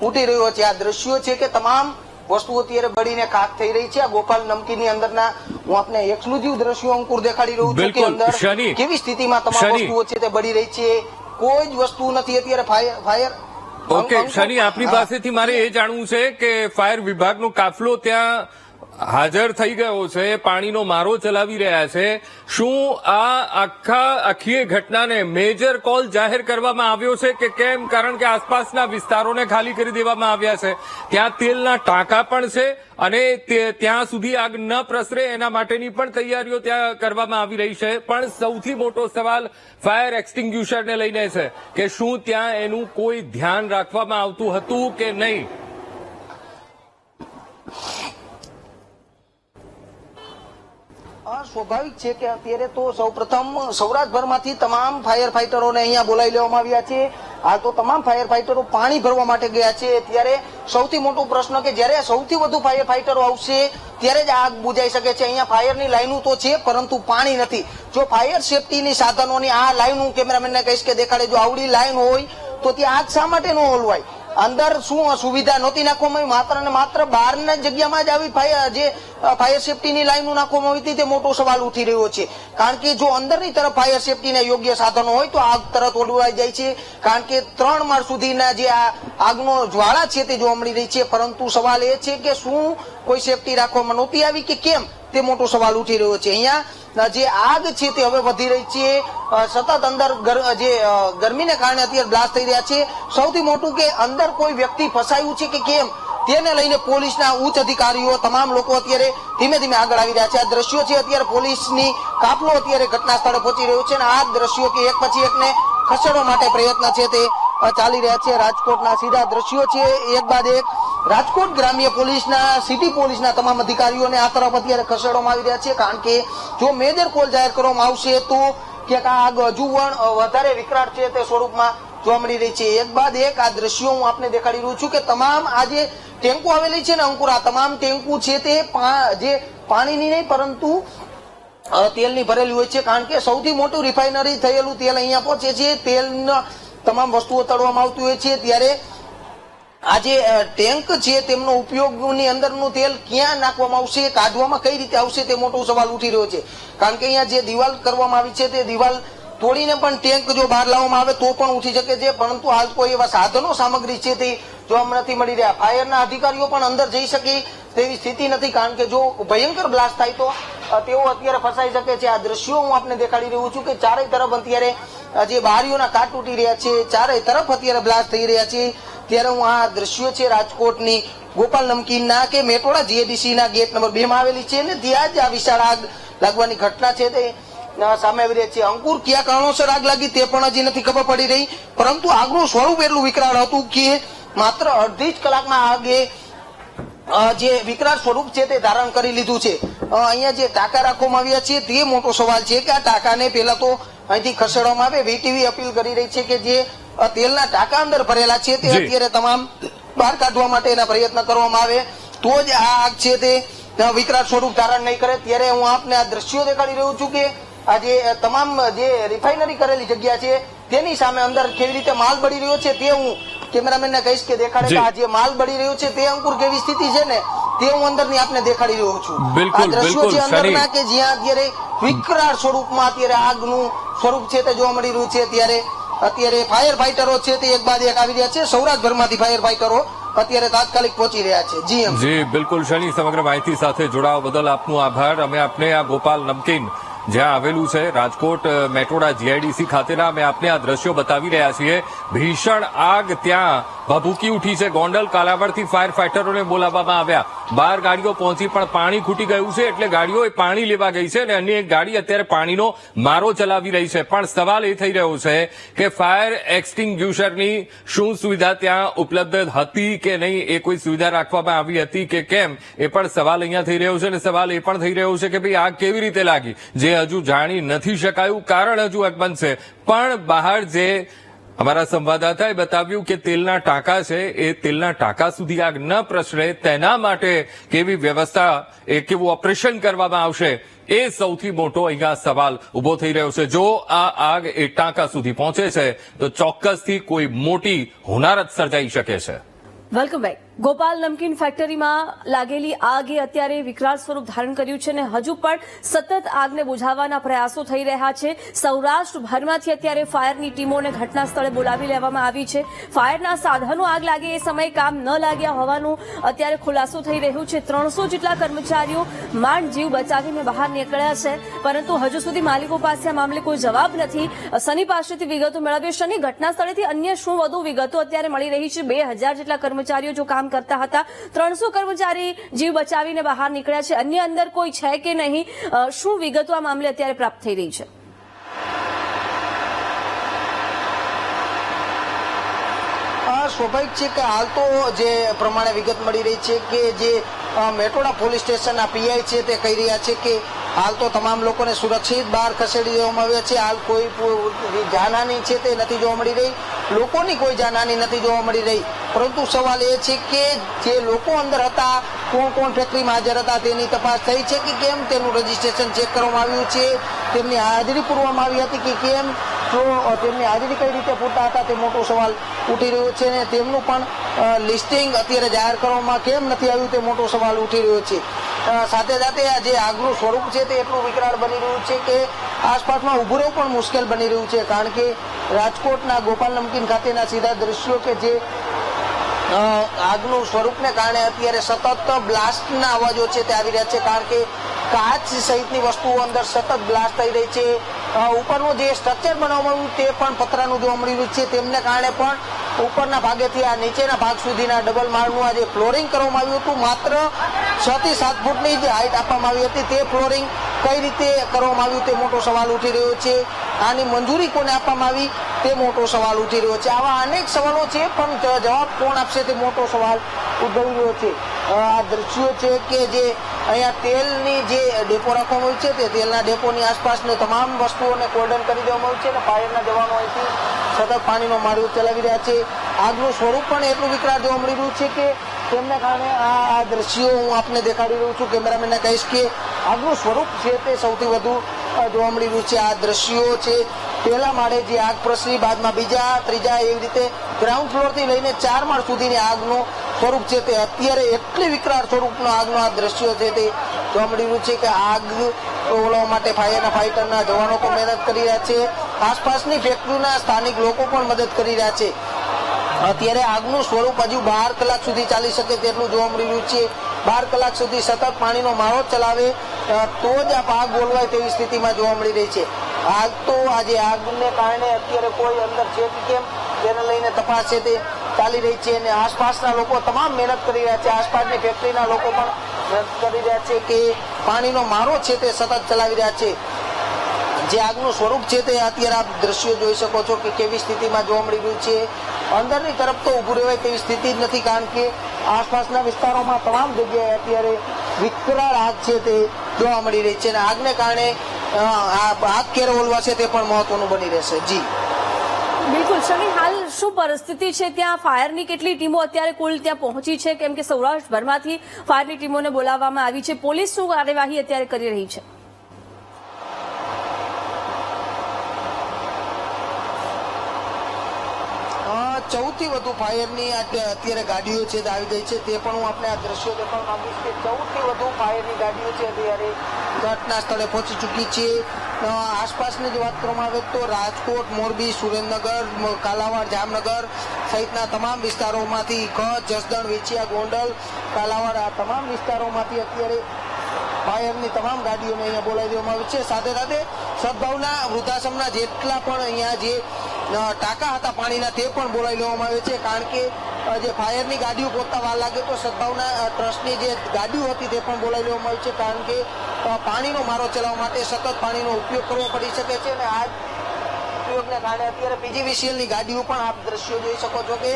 ઉઠી રહ્યો છે. આ દ્રશ્યો છે કે તમામ વસ્તુઓ અત્યારે બળીને ખાક થઈ રહી છે. આ ગોપાલ નમકીનની અંદરના હું આપને એક્સક્લુઝિવ દ્રશ્યો અંકુર દેખાડી રહ્યું છું કે બિલકુલ, અંદર શનિ. કેવી સ્થિતિમાં તમામ શનિ. વસ્તુઓ છે તે બળી રહી છે. કોઈ જ વસ્તુ નથી અત્યારે ફાયર ઓકે શનિ, આપની પાસેથી મારે એ જાણવું છે કે ફાયર વિભાગનો કાફલો ત્યાં હાજર થઈ ગયો છે, પાણીનો મારો ચલાવી રહ્યા છે. શું આ આખી ઘટનાને મેજર કોલ જાહેર કરવામાં આવ્યો છે કે કેમ? કારણ કે આસપાસના વિસ્તારોને ખાલી કરી દેવામાં આવ્યા છે. ત્યાં તેલના ટાંકા પણ છે અને ત્યાં સુધી આગ ન પ્રસરે એના માટેની પણ તૈયારીઓ ત્યાં કરવામાં આવી રહી છે. પણ સૌથી મોટો સવાલ ફાયર એક્સટિંગ્યુશરને લઈને છે કે શું ત્યાં એનું કોઈ ધ્યાન રાખવામાં આવતું હતું કે નહીં? સ્વાભાવિક છે કે અત્યારે તો સૌપ્રથમ સૌરાષ્ટ્રભરમાંથી તમામ ફાયર ફાઈટરોને અહીંયા બોલાવી લેવામાં આવ્યા છે. હાલ તો તમામ ફાયર ફાઈટરો પાણી ભરવા માટે ગયા છે. ત્યારે સૌથી મોટો પ્રશ્ન કે જ્યારે સૌથી વધુ ફાયર ફાઈટરો આવશે ત્યારે જ આગ બુજાઈ શકે છે. અહીંયા ફાયરની લાઈનો તો છે પરંતુ પાણી નથી. જો ફાયર સેફટીની સાધનોની આ લાઈન હું કેમેરામેનને કહીશ કે દેખાડે, જો આવડી લાઈન હોય તો ત્યાં આગ શા માટે ન ઓલવાય? અંદર શું સુવિધા નહોતી નાખવામાં આવી? માત્ર ને માત્ર બહારના જગ્યામાં જ આવી ફાયર સેફટીની લાઈનો નાખવામાં આવી હતી તે મોટો સવાલ ઉઠી રહ્યો છે. કારણ કે જો અંદરની તરફ ફાયર સેફટીના યોગ્ય સાધનો હોય તો આગ તરત ઓલવાઈ જાય છે. કારણ કે 3 માળ સુધીના જે આ આગનો જ્વાળા છે તે જોવા મળી રહી છે. પરંતુ સવાલ એ છે કે શું કોઈ સેફટી રાખવામાં નહોતી આવી કે કેમ, તે મોટો સવાલ ઉઠી રહ્યો છે. અહીંયા જે આગ છે તે હવે વધી રહી છે. સતત અંદર જે ગરમીને કારણે અત્યારે બ્લાસ્ટ થઈ રહ્યા છે. સૌથી મોટું કે અંદર કોઈ વ્યક્તિ ફસાયું છે કે કેમ તેને લઈને પોલીસના ઉચ્ચ અધિકારીઓ તમામ લોકો અત્યારે ધીમે ધીમે આગળ આવી રહ્યા છે. આ દ્રશ્યો છે અત્યારે પોલીસની કાફલો અત્યારે ઘટના સ્થળે પહોંચી રહ્યો છે અને આ દ્રશ્યો કે એક પછી એકને ખસેડવા માટે પ્રયત્ન છે તે ચાલી રહ્યા છે. રાજકોટના સીધા દ્રશ્યો છે એક બાદ એક. રાજકોટ ગ્રામ્ય પોલીસના સિટી પોલીસના તમામ અધિકારીઓને આ તરફ અત્યારે ખસેડવામાં આવી રહ્યા છે. કારણ કે જો મેજર કોલ જાહેર કરવામાં આવશે તો ક્યાંક આ આગ હજુ વધારે વિકરાળ છે તે સ્વરૂપમાં જોવા મળી રહી છે. એક બાદ એક આ દ્રશ્યો હું આપને દેખાડી રહ્યું છું કે તમામ આ જે ટેન્કો આવેલી છે ને અંકુર, આ તમામ ટેન્કો છે તે જે પાણીની નહીં પરંતુ તેલની ભરેલી હોય છે. કારણ કે સૌથી મોટું રિફાઇનરી થયેલું તેલ અહીંયા પહોંચે છે. તેલના તમામ વસ્તુઓ તળવામાં આવતી હોય છે. ત્યારે આ જે ટેન્ક છે તેમનો ઉપયોગની અંદરનું તેલ ક્યાં નાખવામાં આવશે, કાઢવામાં કઈ રીતે આવશે તે મોટો સવાલ ઉઠી રહ્યો છે. કારણ કે અહીંયા જે દિવાલ કરવામાં આવી છે તે દિવાલ તોડીને પણ ટેન્ક જો બહાર લાવવામાં આવે તો પણ ઉઠી શકે છે. પરંતુ હાલ કોઈ એવા સાધનો સામગ્રી છે તે જોવા નથી મળી રહ્યા. ફાયરના અધિકારીઓ પણ અંદર જઈ શકે તેવી સ્થિતિ નથી. કારણ કે જો ભયંકર બ્લાસ્ટ થાય તો તેઓ અત્યારે ફસાઈ શકે છે. આ દ્રશ્યો હું આપને દેખાડી રહ્યો છું કે ચારે તરફ અત્યારે જે બારીઓના કાટ તૂટી રહ્યા છે, ચારે તરફ અત્યારે બ્લાસ્ટ થઈ રહ્યા છે. ત્યારે હું આ દ્રશ્યો છે રાજકોટની ગોપાલ નમકીનના કે મેટોડા જીએડીસી ના ગેટ નંબર 2 માં આવેલી છે ને ત્યાં જ આ વિશાળ આગ લાગવાની ઘટના છે તે સામે આવી રહી છે. અંકુર, કયા કારણોસર આગ લાગી તે પણ હજી નથી ખબર પડી રહી. પરંતુ આગનું સ્વરૂપ એટલું વિકરાળ હતું કે માત્ર અડધી જ કલાકમાં આગે જે વિકરાળ સ્વરૂપ છે તે ધારણ કરી લીધું છે. અહીંયા જે ટાંકા રાખવામાં આવ્યા છે તે મોટો સવાલ છે કે આ ટાંકાને પહેલા તો અહીંથી ખસેડવામાં આવે. વીટીવી અપીલ કરી રહી છે કે જે તેલના ટાંકા અંદર ભરેલા છે તે અત્યારે તમામ બહાર કાઢવા માટેના પ્રયત્ન કરવામાં આવે તો જ આ આગ છે તે વિકરાળ સ્વરૂપ ધારણ નહીં કરે. ત્યારે હું આપને આ દ્રશ્યો દેખાડી રહ્યો છું કે આ જે તમામ જે રિફાઇનરી કરેલી જગ્યા છે તેની સામે અંદર કેવી રીતે માલ બળી રહ્યો છે તે હું કેમેરામેનને કહીશ કે દેખાડે કે આ જે માલ બળી રહ્યો છે તે અંકુર કેવી સ્થિતિ છે ને તે હું અંદરની આપને દેખાડી રહ્યો છું. આ દ્રશ્યો છે અંદરના કે જ્યાં અત્યારે વિકરાળ સ્વરૂપમાં અત્યારે આગનું સ્વરૂપ છે તે જોવા મળી રહ્યું છે. અત્યારે ફાયર ફાઈટરો છે તે એક બાદ એક આવી રહ્યા છે. સૌરાષ્ટ્રભરમાંથી ફાયર ફાઈટરો અત્યારે તાત્કાલિક પહોંચી રહ્યા છે. જી બિલકુલ શનિ, સમગ્ર માહિતી સાથે જોડાવા બદલ આપનો આભાર. અમે આપને આ ગોપાલ નમકીન જ્યાં આવેલું છે રાજકોટ મેટોડા જીઆઈડીસી ખાતેના અમે આપને આ દ્રશ્યો બતાવી રહ્યા છીએ. ભીષણ આગ ત્યાં ભભૂકી ઉઠી છે. ગોંડલ કાલાવડથી ફાયર ફાઈટરોને બોલાવવામાં આવ્યા. 12 ગાડીઓ પહોંચી પણ પાણી ખૂટી ગયું છે એટલે ગાડીઓ પાણી લેવા ગઈ છે અને અન્ય એક ગાડી અત્યારે પાણીનો મારો ચલાવી રહી છે. પણ સવાલ એ થઈ રહ્યો છે કે ફાયર એક્સટિંગ્યુશરની શું સુવિધા ત્યાં ઉપલબ્ધ હતી કે નહીં, એ કોઈ સુવિધા રાખવામાં આવી હતી કે કેમ, એ પણ સવાલ અહીંયા થઈ રહ્યો છે. અને સવાલ એ પણ થઈ રહ્યો છે કે ભાઈ આગ કેવી રીતે લાગી જે હજુ જાણી નથી શકાયું. કારણ હજુ અકબંધ છે. પણ બહાર જે અમારા સંવાદદાતાએ બતાવ્યું કે તેલના ટાંકા છે એ તેલના ટાંકા સુધી આગ ન પ્રસરે તેના માટે કેવી વ્યવસ્થા કેવું ઓપરેશન કરવામાં આવશે એ સૌથી મોટો અહીંયા સવાલ ઉભો થઈ રહ્યો છે. જો આ આગ એ ટાંકા સુધી પહોંચે છે તો ચોક્કસથી કોઈ મોટી હોનારત સર્જાઈ શકે છે. Welcome back. ગોપાલ નમકીન ફેક્ટરીમાં લાગેલી આગે અત્યારે વિકરાળ સ્વરૂપ ધારણ કર્યું છે અને હજુ પણ સતત આગને બુઝાવવાના પ્રયાસો થઈ રહ્યા છે. સૌરાષ્ટ્રભરમાંથી અત્યારે ફાયરની ટીમોને ઘટના સ્થળે બોલાવી લેવામાં આવી છે. ફાયરના સાધનો આગ લાગે એ સમયે કામ ન લાગ્યા હોવાનું અત્યારે ખુલાસો થઈ રહ્યું છે. 300 જેટલા કર્મચારીઓ માંડ જીવ બચાવીને બહાર નીકળ્યા છે, પરંતુ હજુ સુધી માલિકો પાસે આ મામલે કોઈ જવાબ નથી. સની પાસેથી વિગતો મેળવીએ. શની, ઘટના સ્થળેથી અન્ય શું વધુ વિગતો અત્યારે મળી રહી છે? 2000 જેટલા કર્મચારીઓ જો કામ કરતા હતા, 300 કર્મચારી જીવ બચાવીને બહાર નીકળ્યા છે. અન્ય અંદર કોઈ છે કે નહીં? શું વિગતો આ મામલે અત્યારે પ્રાપ્ત થઈ રહી છે? સ્વાભાવિક છે કે હાલ તો જે પ્રમાણે વિગત મળી રહી છે કે જે મેટોડા પોલીસ સ્ટેશનના પીઆઈ છે તે કહી રહ્યા છે કે હાલ તો તમામ લોકોને સુરક્ષિત બહાર ખસેડી દેવામાં આવ્યા છે. હાલ કોઈ જાનહાની છે તે નથી જોવા મળી રહી, લોકોની કોઈ જાનહાની નથી જોવા મળી રહી. પરંતુ સવાલ એ છે કે જે લોકો અંદર હતા, કોણ કોણ ફેક્ટરીમાં હાજર હતા તેની તપાસ થઈ છે કે કેમ, તેનું રજીસ્ટ્રેશન ચેક કરવામાં આવ્યું છે, તેમની હાજરી પૂરવામાં આવી હતી કે કેમ, તો તેમની હાજરી કઈ રીતે પૂરતા હતા તે મોટો સવાલ ઉઠી રહ્યો છે. અને તેમનું પણ લિસ્ટિંગ અત્યારે જાહેર કરવામાં કેમ નથી આવ્યું તે મોટો સવાલ ઉઠી રહ્યો છે. સાથે સાથે આ જે આગનું સ્વરૂપ છે તે એટલું વિકરાળ બની રહ્યું છે કે આસપાસમાં ઉભું રહેવું પણ મુશ્કેલ બની રહ્યું છે. કારણ કે રાજકોટના ગોપાલ નમકીન ખાતેના સીધા દ્રશ્યો કે જે આગનું સ્વરૂપને કારણે અત્યારે સતત બ્લાસ્ટના અવાજો છે તે આવી રહ્યા છે. કારણ કે કાચ સહિતની વસ્તુઓ અંદર સતત બ્લાસ્ટ થઈ રહી છે. ઉપરનું જે સ્ટ્રક્ચર બનાવવામાં આવ્યું તે પણ પતરાનું જોવા મળી રહ્યું છે. તેમને કારણે પણ ઉપરના ભાગેથી આ નીચેના ભાગ સુધીના ડબલ માળનું આ જે ફ્લોરિંગ કરવામાં આવ્યું હતું, માત્ર 6 થી 7 ફૂટની જે હાઈટ આપવામાં આવી હતી, તે ફ્લોરિંગ કઈ રીતે કરવામાં આવ્યું તે મોટો સવાલ ઉઠી રહ્યો છે. આની મંજૂરી કોને આપવામાં આવી તે મોટો સવાલ ઉઠી રહ્યો છે. આવા અનેક સવાલો છે, પણ જવાબ કોણ આપશે તે મોટો સવાલ ઉદ્ભવી રહ્યો છે. આ દ્રશ્યો છે કે જે અહીંયા તેલની જે ડેપો રાખવામાં આવ્યું છે તે તેલના ડેપોની આસપાસની તમામ વસ્તુઓને કોર્ડન કરી દેવામાં આવ્યું છે અને ફાયરના જવાનો અહીંથી સતત પાણીનો મારો ચલાવી રહ્યા છે. આગનું સ્વરૂપ પણ એટલું વિકરાળ જોવા મળી રહ્યું છે કે તેમને કારણે આ દ્રશ્યો હું આપને દેખાડી રહ્યો છું. કેમેરામેનને કહીશ કે આગનું સ્વરૂપ છે તે સૌથી વધુ જોવા મળી રહ્યું છે. આ દ્રશ્યો છે પહેલા માળે જે આગ પ્રસરી, બાદમાં બીજા, ત્રીજા, એવી રીતે ગ્રાઉન્ડ ફ્લોરથી લઈને 4 માળ સુધીની આગનું સ્વરૂપ છે તે અત્યારે એટલી વિકરાળ સ્વરૂપનો આગનો આ દ્રશ્યો છે તે જોવા મળી રહ્યું છે કે આગ ઓલવા માટે ફાયરના ફાઈટરના જવાનો પણ મહેનત કરી રહ્યા છે. આસપાસની ફેક્ટરીના સ્થાનિક લોકો પણ મદદ કરી રહ્યા છે. અત્યારે આગનું સ્વરૂપ હજુ 12 કલાક સુધી ચાલી શકે તેટલું જોવા મળી રહ્યું છે. 12 કલાક સુધી સતત પાણીનો મારો ચલાવે તો જ આ આગ ઓલવાય તેવી સ્થિતિમાં જોવા મળી રહી છે. આગ તો આજે આગને કારણે અત્યારે કોઈ અંદર છે કે કેમ તેને લઈને તપાસ છે તે ચાલી રહી છે. અને આસપાસના લોકો તમામ મહેનત કરી રહ્યા છે. આસપાસની ફેક્ટરીના લોકો પણ મહેનત કરી રહ્યા છે કે પાણીનો મારો છે તે સતત ચલાવી રહ્યા છે. જે આગનું સ્વરૂપ છે તે અત્યારે આપ દ્રશ્યો જોઈ શકો છો કે કેવી સ્થિતિમાં જોવા મળી રહ્યું છે. અંદરની તરફ તો ઉભું રહેવાય તેવી સ્થિતિ જ નથી, કારણ કે આસપાસના વિસ્તારોમાં તમામ જગ્યાએ અત્યારે વિકરાળ આગ છે તે જોવા મળી રહી છે. અને આગને કારણે આગ ક્યારે ઓલવાશે તે પણ મહત્વનું બની રહેશે. જી બિલકુલ. શની, હાલ શું પરિસ્થિતિ છે ત્યાં? ફાયરની કેટલી ટીમો અત્યારે કુલ ત્યાં પહોંચી છે? કેમ કે સૌરાષ્ટ્રભરમાંથી ફાયરની ટીમોને બોલાવવામાં આવી છે. પોલીસ શું કાર્યવાહી અત્યારે કરી રહી છે? સૌથી વધુ ફાયરની અત્યારે ગાડીઓ છે આવી ગઈ છે. તે પણ હું આપણે આ દ્રશ્યો દેખાડવા માંગીશ કે સૌથી વધુ ફાયરની ગાડીઓ છે અત્યારે ઘટના સ્થળે પહોંચી ચૂકી છે. આસપાસની જ વાત કરવામાં આવે તો રાજકોટ, મોરબી, સુરેન્દ્રનગર, કાલાવાડ, જામનગર સહિતના તમામ વિસ્તારોમાંથી, કચ્છ, જસદણ, વેચિયા, ગોંડલ, કાલાવાડ, આ તમામ વિસ્તારોમાંથી અત્યારે ફાયરની તમામ ગાડીઓને અહીંયા બોલાવી દેવામાં આવી છે. સાથે સાથે સદભાવના વૃદ્ધાશ્રમના જેટલા પણ અહીંયા જે ટાંકા હતા પાણીના તે પણ બોલાવી લેવામાં આવે છે. કારણ કે જે ફાયરની ગાડીઓ પહોંચતા વાર લાગે તો સદભાવના ટ્રસ્ટની જે ગાડીઓ હતી તે પણ બોલાવી લેવામાં આવી છે. કારણ કે પાણીનો મારો ચલાવવા માટે સતત પાણીનો ઉપયોગ કરવો પડી શકે છે. અને આ ઉપયોગને કારણે અત્યારે પીજીવીસીએલની ગાડીઓ પણ આપ દ્રશ્યો જોઈ શકો છો કે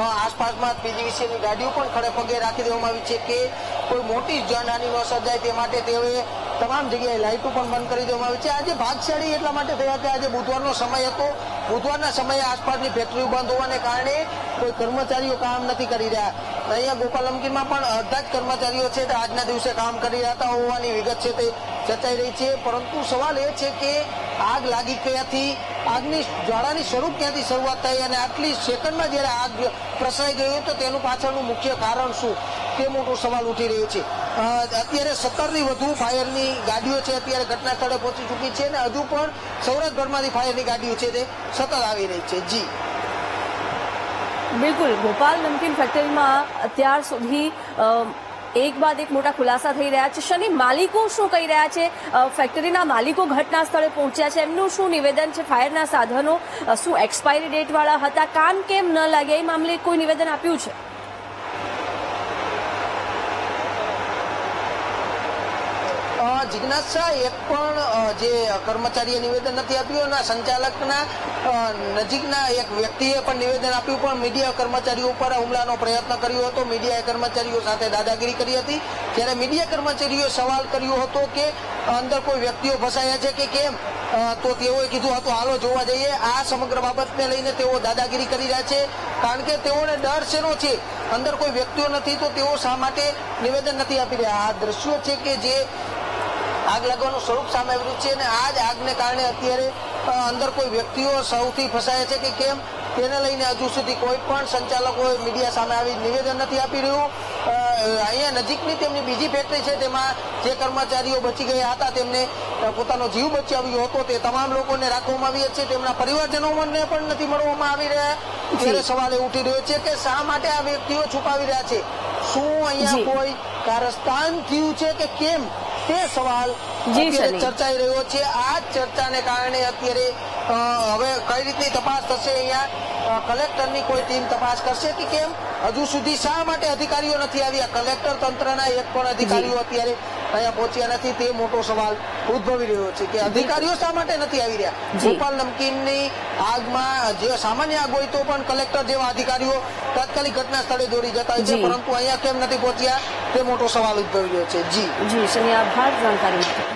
આસપાસમાં પીજીવીસીએલની ગાડીઓ પણ ખડે પગે રાખી દેવામાં આવી છે કે કોઈ મોટી જાનહાનિ ન સર્જાય તે માટે તેઓએ તમામ જગ્યાએ લાઇટો પણ બંધ કરી દેવામાં આવી છે. આજે ભાગશાળી એટલા માટે થયા કે આજે બુધવારનો સમય હતો. બુધવારના સમયે આસપાસની ફેક્ટરીઓ બંધ હોવાને કારણે કોઈ કર્મચારીઓ કામ નથી કરી રહ્યા. અહીંયા ગોપાલ નમકીનમાં પણ અડધા જ કર્મચારીઓ છે તે આજના દિવસે કામ કરી રહ્યા હતા હોવાની વિગત છે તે ચર્ચાઈ રહી છે. પરંતુ સવાલ એ છે કે આગ લાગી ક્યાંથી, આગની જ્વાળાની સ્વરૂપ ક્યાંથી શરૂઆત થઈ અને આટલી સેકન્ડમાં જ્યારે આગ પ્રસરાઈ ગયું તો તેનું પાછળનું મુખ્ય કારણ શું, તે મોટો સવાલ ઉઠી રહ્યો છે. અત્યારે 17થી વધુ ફાયરની ગાડીઓ છે અત્યારે ઘટના સ્થળે પહોંચી ચૂકી છે અને હજુ પણ સૌરાષ્ટ્રભરમાંથી ફાયરની ગાડીઓ છે તે સતત આવી રહી છે. જી બિલકુલ, ગોપાલ નમકીન ફેક્ટરીમાં અત્યાર સુધી એક બાદ એક મોટા ખુલાસા થઈ રહ્યા છે. શનિ, માલિકો શું કહી રહ્યા છે? ફેક્ટરીના માલિકો ઘટના સ્થળે પહોંચ્યા છે, એમનું શું નિવેદન છે? ફાયરના સાધનો શું એક્સપાયરી ડેટ વાળા હતા? કામ કેમ ન લાગ્યા એ મામલે કોઈ નિવેદન આપ્યું છે? જિજ્ઞાસા એક પણ જે કર્મચારીએ નિવેદન નથી આપ્યું અને સંચાલકના નજીકના એક વ્યક્તિએ પણ નિવેદન આપ્યું, પણ મીડિયા કર્મચારીઓ ઉપર હુમલાનો પ્રયત્ન કર્યો હતો. મીડિયાએ કર્મચારીઓ સાથે દાદાગીરી કરી હતી. ત્યારે મીડિયા કર્મચારીઓએ સવાલ કર્યો હતો કે અંદર કોઈ વ્યક્તિઓ ફસાયા છે કે કેમ, તો તેઓએ કીધું હતું હાલો જોવા જઈએ. આ સમગ્ર બાબતને લઈને તેઓ દાદાગીરી કરી રહ્યા છે, કારણ કે તેઓને ડર શેનો છે, અંદર કોઈ વ્યક્તિઓ નથી તો તેઓ શા માટે નિવેદન નથી આપી રહ્યા. આ દ્રશ્યો છે કે જે આગ લાગવાનું સ્વરૂપ સામે આવ્યું છે અને આ જ આગને કારણે અત્યારે અંદર કોઈ વ્યક્તિઓ સૌથી ફસાયા છે કે કેમ, તેને લઈને હજુ સુધી કોઈ પણ સંચાલકો મીડિયા સામે આવી નિવેદન નથી આપી રહ્યું. અહીંયા નજીકની તેમની બીજી ફેક્ટરી છે, તેમાં જે કર્મચારીઓ બચી ગયા હતા તેમને પોતાનો જીવ બચાવ્યો હતો, તે તમામ લોકોને રાખવામાં આવ્યા છે. તેમના પરિવારજનોને પણ નથી મળવામાં આવી રહ્યા. ત્યારે સવાલ એ ઉઠી રહ્યો છે કે શા માટે આ વ્યક્તિઓ છુપાવી રહ્યા છે? શું અહીંયા કોઈ કારસ્તાન થયું છે કે કેમ, તે સવાલ અત્યારે ચર્ચાઈ રહ્યો છે. આ ચર્ચાને કારણે અત્યારે હવે કઈ રીતની તપાસ થશે, અહીંયા કલેક્ટરની કોઈ ટીમ તપાસ કરશે કે કેમ, હજુ સુધી શા માટે અધિકારીઓ નથી આવ્યા? કલેક્ટર તંત્રના એક પણ અધિકારીઓ અત્યારે અહીંયા પહોંચ્યા નથી, તે મોટો સવાલ ઉદ્ભવી રહ્યો છે કે અધિકારીઓ શા માટે નથી આવી રહ્યા. ગોપાલ નમકીનની આગમાં જે સામાન્ય આગ હોય તો પણ કલેક્ટર જેવા અધિકારીઓ તાત્કાલિક ઘટના સ્થળે દોડી જતા હોય છે, પરંતુ અહીંયા કેમ નથી પહોંચ્યા, તે મોટો સવાલ ઉદ્ભવી રહ્યો છે. જી શનિ, આભાર જાણકારી માટે.